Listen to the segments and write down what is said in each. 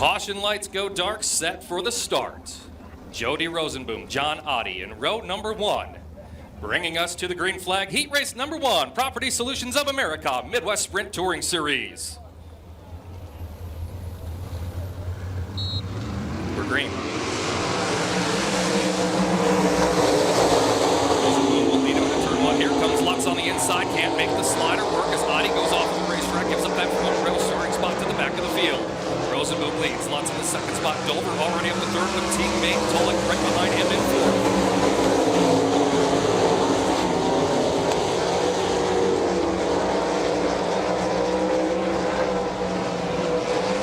Caution lights go dark, set for the start. Jody Rosenboom, John Oddie in row number 1. Bringing us to the green flag, heat race number 1, Property Solutions of America, Midwest Sprint Touring Series. We're green. Rosenboom will lead him into turn 1. Here comes Lutz on the inside, can't make the slider work as Oddie goes off the racetrack, gives up that front row starting spot to the back of the field. Rosenboom leads, Lutz in the second spot, Dover already up the third with teammate Tolik right behind him in fourth.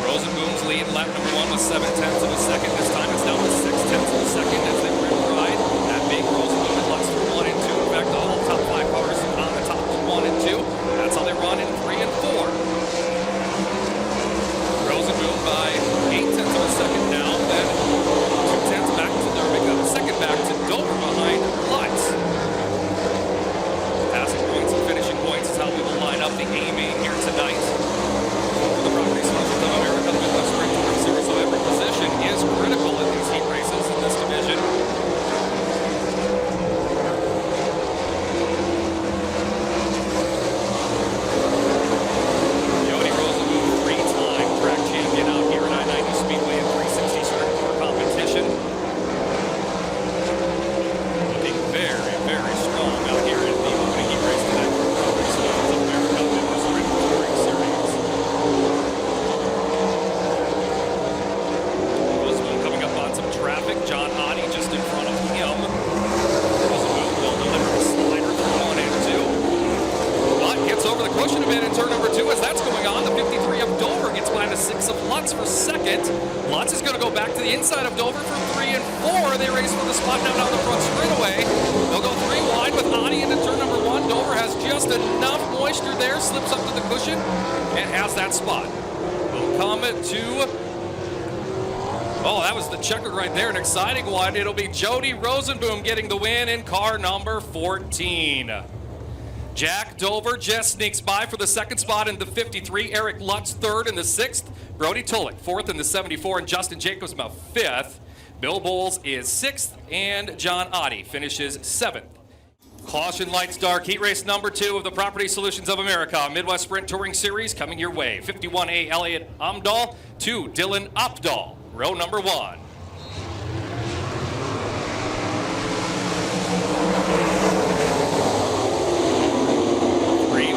Rosenboom's lead, lap number 1 was 7/10 of a second. This time it's down to 6/10 of a second as they rim ride. That big Rosenboom and Lutz for 1 and 2. In fact, all top 5 cars on the top 1 and 2. That's how they run in 3 and 4. Rosenboom by 8/10 of a second now, then 2/10 back to their second back to Dover behind Lutz. Passing points and finishing points is how we will line up the A-main here tonight. For the Property Solutions of America, the Midwest Sprint Touring Series, so every position is critical in these heat races in this division. Jody Rosenboom, 3-time track champion out here at I-90 Speedway and 360 Sprint Car competition. Looking very, very strong out here in the opening heat race tonight for the Property Solutions of America, Midwest Sprint Touring Series. Rosenboom coming up on some traffic. John Oddie just in front of him. Rosenboom will deliver a slider through 1 and 2. But gets over the cushion a bit in turn number 2 as that's going on. The 53 of Dover gets by the 6 of Lutz for second. Lutz is going to go back to the inside of Dover for 3 and 4. They race for the spot now down the front straightaway. They'll go 3 wide with Oddie into turn number 1. Dover has just enough moisture there, slips up to the cushion, and has that spot. We'll come to... Oh, that was the checkered right there, an exciting one. It'll be Jody Rosenboom getting the win in car number 14. Jack Dover just sneaks by for the second spot in the 53. Eric Lutz third in the 6th. Brody Tolik fourth in the 74. And Justin Jacobs about 5th. Bill Bowles is 6th. And John Oddie finishes 7th. Caution lights dark. Heat race number 2 of the Property Solutions of America Midwest Sprint Touring Series coming your way. 51A Elliot Amdahl to Dylan Updahl. Row number 1.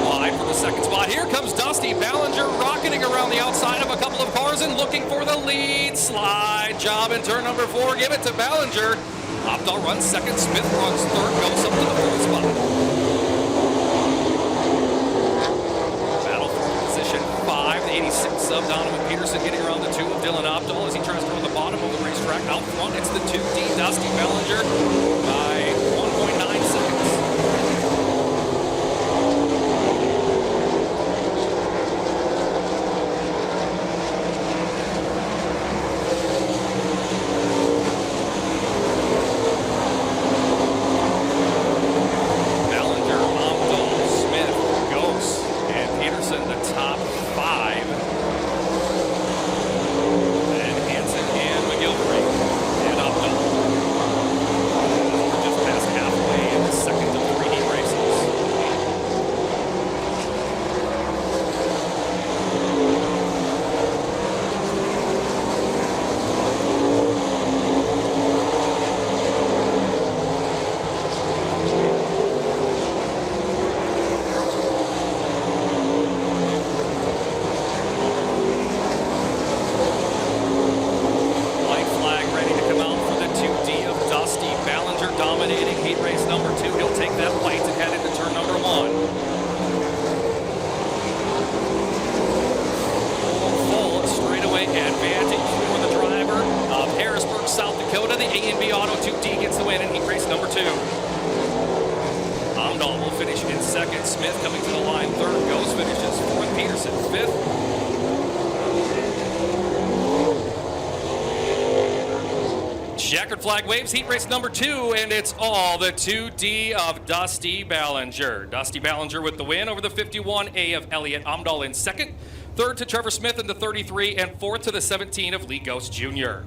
Wide for the second spot. Here comes Dusty Ballinger rocketing around the outside of a couple of cars and looking for the lead. Slide job in turn number 4. Give it to Ballinger. Opdahl runs second. Smith runs third. Goes up to the 4th spot. Battle for position 5. The 86 of Donovan Peterson getting around the 2 of Dylan Opdahl as he tries to run the bottom of the racetrack. Out front, it's the 2D Dusty Ballinger by 1.9 seconds. Smith coming to the line third. Goes finishes fourth. Peterson fifth. Checkered flag waves, heat race number 2, and it's all the 2D of Dusty Ballinger. Dusty Ballinger with the win over the 51A of Elliot Amdahl in second, third to Trevor Smith in the 33, and fourth to the 17 of Lee Ghost Jr.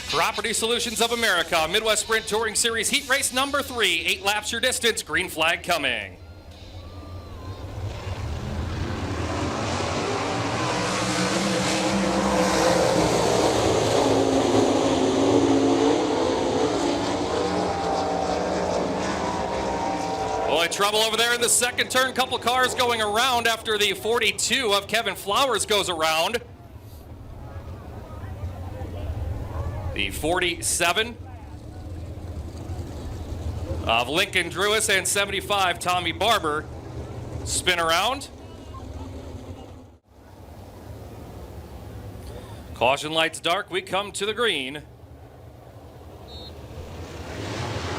Property Solutions of America, Midwest Sprint Touring Series heat race number 3, 8 laps your distance, green flag coming. Boy, trouble over there in the second turn. Couple cars going around after the 42 of Kevin Flowers goes around. The 47 of Lincoln Drewis and 75 Tommy Barber spin around. Caution lights dark, we come to the green.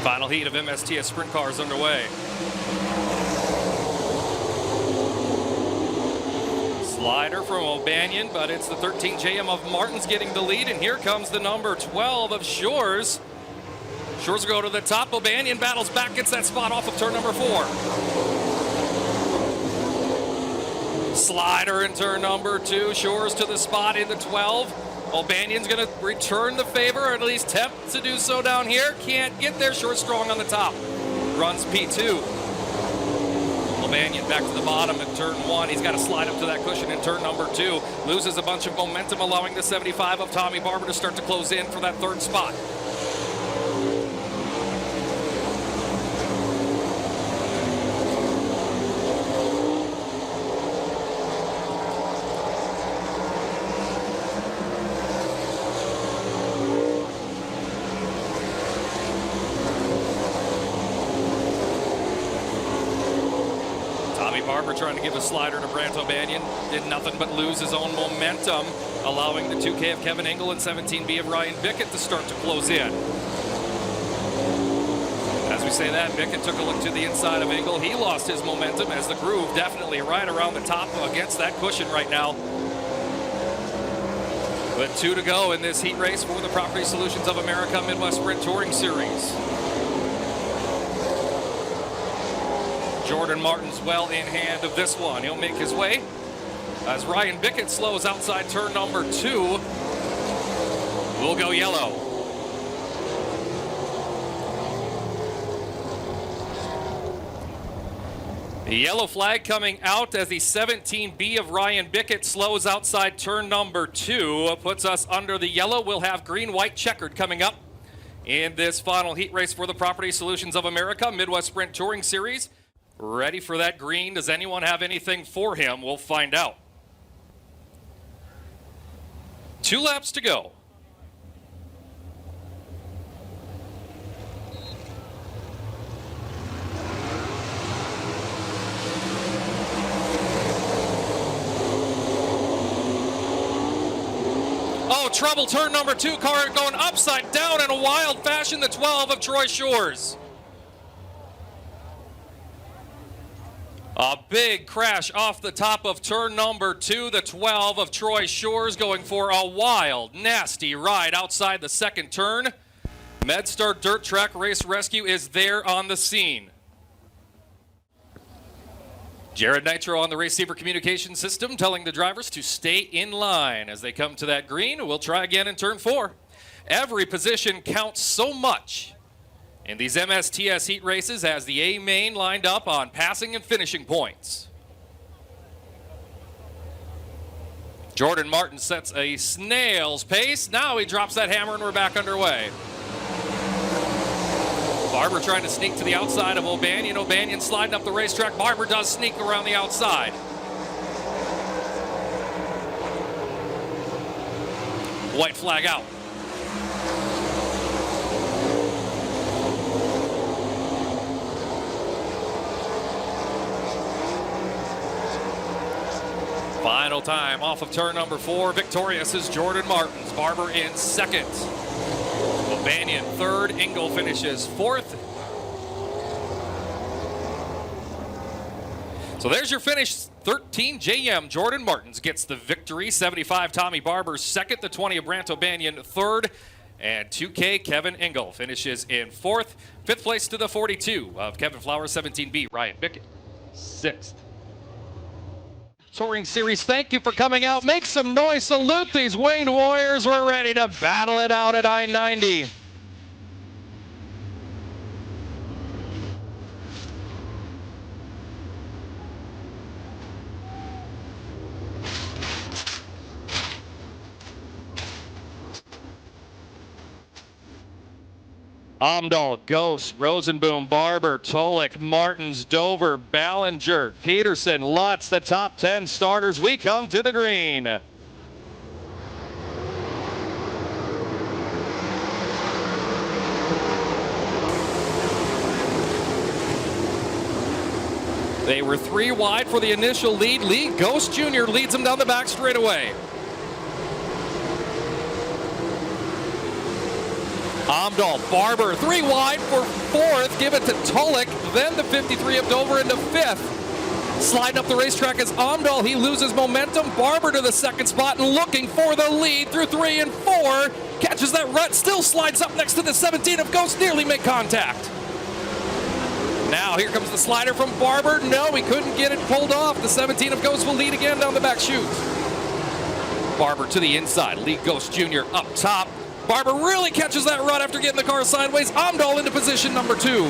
Final heat of MSTS sprint cars underway. Slider from O'Banion, but it's the 13 JM of Martins getting the lead, and here comes the number 12 of Shores. Shores go to the top. O'Banion battles back, gets that spot off of turn number 4. Slider in turn number 2. Shores to the spot in the 12. O'Banion's going to return the favor, or at least attempt to do so down here. Can't get there. Shores strong on the top. Runs P2. O'Banion back to the bottom in turn 1. He's got to slide up to that cushion in turn number 2. Loses a bunch of momentum, allowing the 75 of Tommy Barber to start to close in for that third spot. Barber trying to give a slider to Brant O'Banion. Did nothing but lose his own momentum, allowing the 2K of Kevin Engel and 17B of Ryan Bickett to start to close in. As we say that, Bickett took a look to the inside of Engel. He lost his momentum as the groove definitely right around the top against that cushion right now. But 2 to go in this heat race for the Property Solutions of America Midwest Sprint Touring Series. Jordan Martin's well in hand of this one. He'll make his way as Ryan Bickett slows outside turn number 2. We'll go yellow. The yellow flag coming out as the 17B of Ryan Bickett slows outside turn number 2. Puts us under the yellow. We'll have green, white, checkered coming up in this final heat race for the Property Solutions of America Midwest Sprint Touring Series. Ready for that green. Does anyone have anything for him? We'll find out. 2 laps to go. Oh, trouble, turn number 2, car going upside down in a wild fashion, the 12 of Troy Shores. A big crash off the top of turn number 2, the 12 of Troy Shores going for a wild, nasty ride outside the second turn. MedStar Dirt Track Race Rescue is there on the scene. Jared Nitro on the receiver communication system telling the drivers to stay in line as they come to that green. We'll try again in turn 4. Every position counts so much in these MSTS heat races as the A main lined up on passing and finishing points. Jordan Martin sets a snail's pace. Now he drops that hammer and we're back underway. Barber trying to sneak to the outside of O'Banion. O'Banion sliding up the racetrack. Barber does sneak around the outside. White flag out. Final time off of turn number 4. Victorious is Jordan Martins. Barber in second. O'Banion third. Engel finishes 4th. So there's your finish. 13 JM Jordan Martins gets the victory. 75 Tommy Barber second. The 20 of Branto Banyan third. And 2K Kevin Engel finishes in fourth. Fifth place to the 42 of Kevin Flowers. 17B Ryan Bickett sixth. Touring Series, thank you for coming out. Make some noise. Salute these winged warriors. We're ready to battle it out at I-90. Amdahl, Ghost, Rosenboom, Barber, Tolik, Martins, Dover, Ballinger, Peterson, Lutz, the top 10 starters. We come to the green. They were 3 wide for the initial lead. Lee Ghost Jr. leads them down the back straightaway. Amdahl, Barber, 3 wide for fourth. Give it to Tolik. Then the 53 of Dover into fifth. Sliding up the racetrack is Amdahl. He loses momentum. Barber to the second spot and looking for the lead through 3 and 4. Catches that rut. Still slides up next to the 17 of Ghost. Nearly make contact. Now here comes the slider from Barber. No, he couldn't get it pulled off. The 17 of Ghost will lead again down the back chute. Barber to the inside. Lee Ghost Jr. up top. Barber really catches that run after getting the car sideways. Amdahl into position number 2.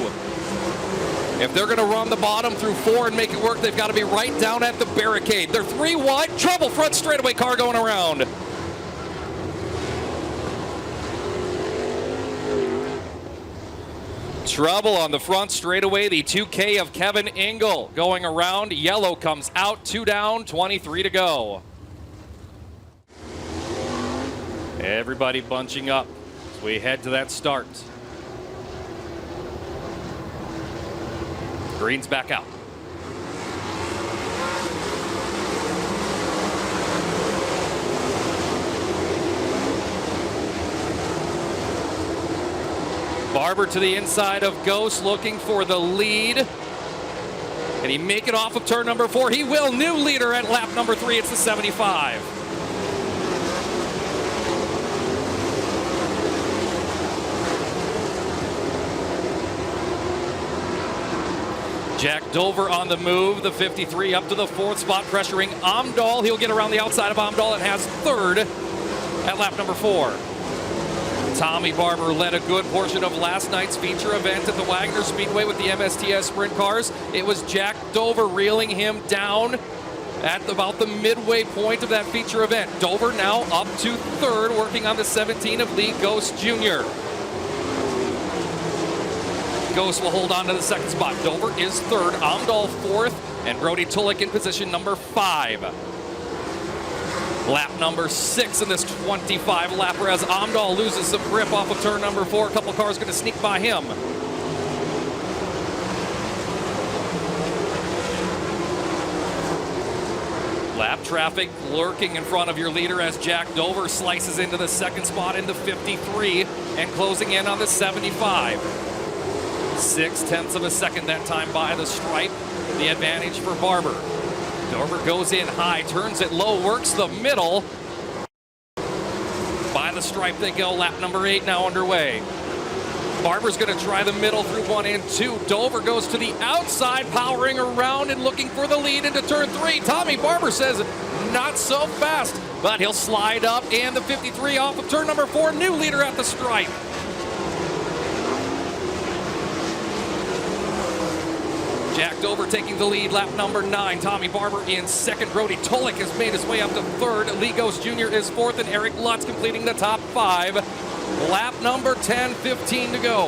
If they're going to run the bottom through 4 and make it work, they've got to be right down at the barricade. They're 3 wide. Trouble front straightaway car going around. Trouble on the front straightaway. The 2K of Kevin Engel going around. Yellow comes out. 2 down, 23 to go. Everybody bunching up as we head to that start. Green's back out. Barber to the inside of Ghost looking for the lead. Can he make it off of turn number 4? He will. New leader at lap number 3. It's the 75. Jack Dover on the move, the 53 up to the 4th spot, pressuring Amdahl. He'll get around the outside of Amdahl and has 3rd at lap number 4. Tommy Barber led a good portion of last night's feature event at the Wagner Speedway with the MSTS sprint cars. It was Jack Dover reeling him down at about the midway point of that feature event. Dover now up to 3rd, working on the 17 of Lee Ghost Jr. Ghost will hold on to the 2nd spot. Dover is 3rd, Amdahl 4th, and Brody Tulik in position number 5. Lap number 6 in this 25 lapper as Amdahl loses some grip off of turn number 4. A couple cars going to sneak by him. Lap traffic lurking in front of your leader as Jack Dover slices into the 2nd spot in the 53 and closing in on the 75. 0.6 of a second that time by the stripe. The advantage for Barber. Dover goes in high, turns it low, works the middle. By the stripe they go. Lap number 8 now underway. Barber's going to try the middle through 1 and 2. Dover goes to the outside, powering around and looking for the lead into turn 3. Tommy Barber says not so fast, but he'll slide up, and the 53 off of turn number 4. New leader at the stripe. Jack Dover taking the lead, lap number 9. Tommy Barber in 2nd. Brody Tulik has made his way up to 3rd. Lee Ghost Jr. is 4th, and Eric Lutz completing the top 5. Lap number 10, 15 to go.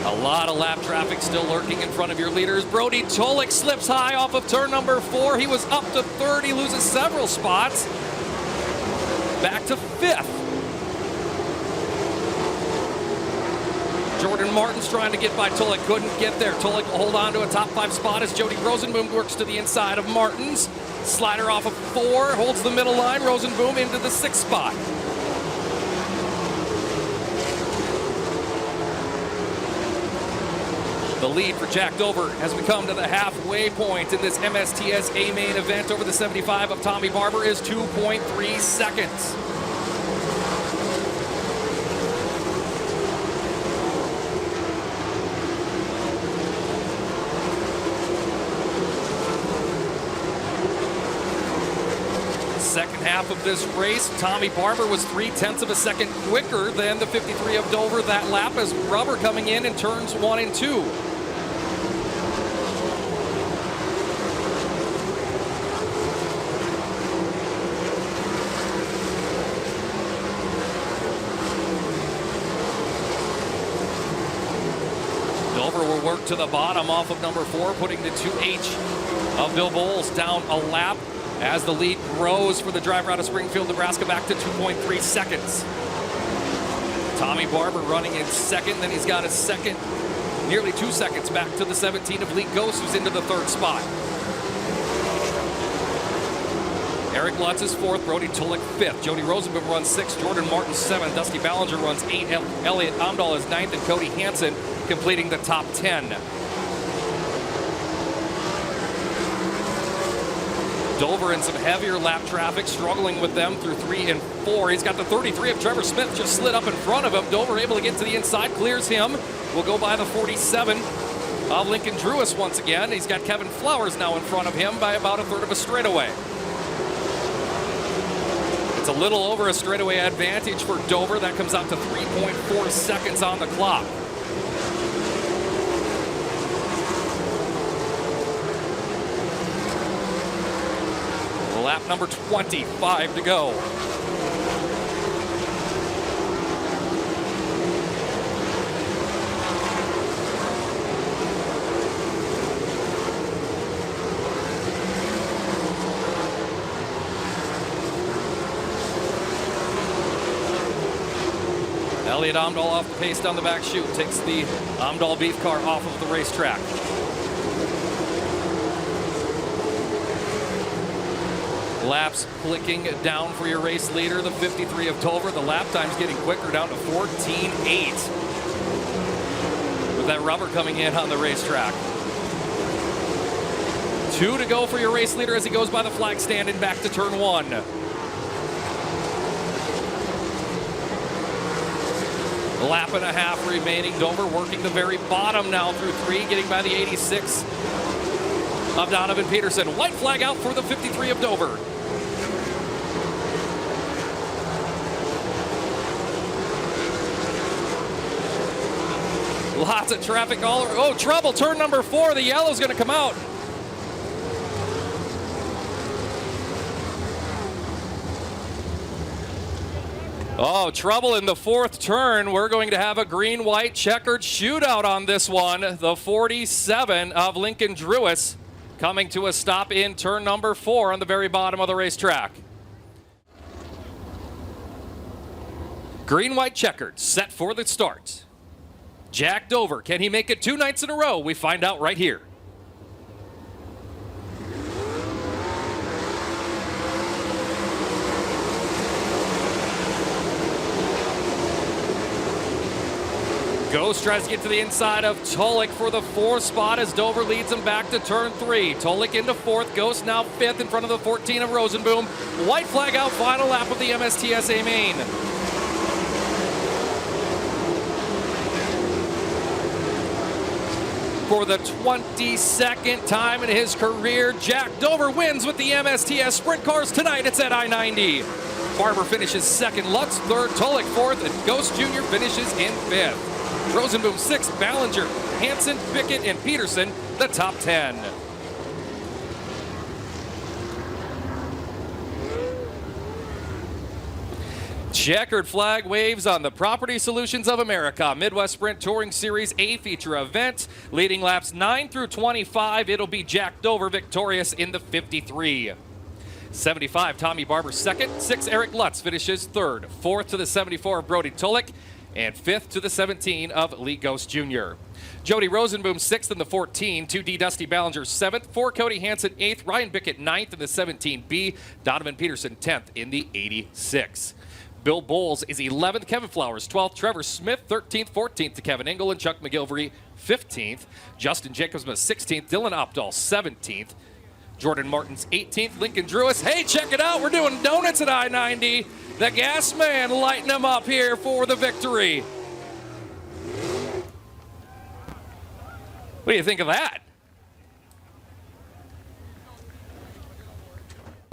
A lot of lap traffic still lurking in front of your leaders. Brody Tulik slips high off of turn number 4. He was up to 3rd. He loses several spots. Back to 5th. Jordan Martins trying to get by Tulik, couldn't get there. Tulik will hold on to a top 5 spot as Jody Rosenboom works to the inside of Martins. Slider off of 4, holds the middle line. Rosenboom into the 6th spot. The lead for Jack Dover as we come to the halfway point in this MSTS A main event over the 75 of Tommy Barber is 2.3 seconds. Second half of this race, Tommy Barber was 0.3 of a second quicker than the 53 of Dover that lap as rubber coming in turns 1 and 2. Dover will work to the bottom off of number 4, putting the 2H of Bill Bowles down a lap as the lead grows for the driver out of Springfield, Nebraska, back to 2.3 seconds. Tommy Barber running in second, then he's got a second, nearly 2 seconds back to the 17 of Lee Ghost, who's into the third spot. Eric Lutz is fourth, Brody Tulik fifth, Jody Rosenbaum runs sixth, Jordan Martin seventh, Dusty Ballinger runs eighth, Elliot Amdahl is ninth, and Cody Hansen completing the top 10. Dover in some heavier lap traffic, struggling with them through 3 and 4. He's got the 33 of Trevor Smith just slid up in front of him. Dover able to get to the inside, clears him. Will go by the 47 of Lincoln Drewis once again. He's got Kevin Flowers now in front of him by about a third of a straightaway. It's a little over a straightaway advantage for Dover. That comes out to 3.4 seconds on the clock. Lap number 25 to go. Elliot Amdahl off the pace down the back chute, takes the Amdahl beef car off of the racetrack. Laps clicking down for your race leader, the 53 of Dover. The lap time's getting quicker, down to 14.8. With that rubber coming in on the racetrack. 2 to go for your race leader as he goes by the flag stand and back to turn 1. Lap and a half remaining. Dover working the very bottom now through 3, getting by the 86 of Donovan Peterson. White flag out for the 53 of Dover. Lots of traffic all over. Oh, trouble. Turn number 4. The yellow's going to come out. Oh, trouble in the fourth turn. We're going to have a green-white checkered shootout on this one. The 47 of Lincoln Drewis coming to a stop in turn number 4 on the very bottom of the racetrack. Green-white checkered, set for the start. Jack Dover, can he make it 2 nights in a row? We find out right here. Ghost tries to get to the inside of Tulik for the 4th spot as Dover leads him back to turn 3. Tulik into 4th, Ghost now 5th in front of the 14 of Rosenboom. White flag out, final lap of the MSTS A main. For the 22nd time in his career, Jack Dover wins with the MSTS Sprint Cars tonight. It's at I-90. Barber finishes 2nd, Lutz 3rd, Tulik 4th, and Ghost Jr. finishes in 5th. Rosenboom 6th, Ballinger, Hansen, Pickett, and Peterson, the top 10. Checkered flag waves on the Property Solutions of America Midwest Sprint Touring Series A feature event. Leading laps 9 through 25, it'll be Jack Dover victorious in the 53. 75, Tommy Barber 2nd. 6, Eric Lutz finishes 3rd. 4th to the 74 of Brody Tulik. And 5th to the 17 of Lee Ghost Jr. Jody Rosenboom 6th in the 14, 2D Dusty Ballinger 7th, 4 Cody Hansen 8th, Ryan Bickett 9th in the 17B, Donovan Peterson 10th in the 86. Bill Bowles is 11th. Kevin Flowers 12th. Trevor Smith 13th. 14th to Kevin Engel and Chuck McGilvery 15th. Justin Jacobs 16th. Dylan Opdahl 17th. Jordan Martins 18th. Lincoln Drewis. Hey, check it out. We're doing donuts at I-90. The gas man lighting them up here for the victory. What do you think of that?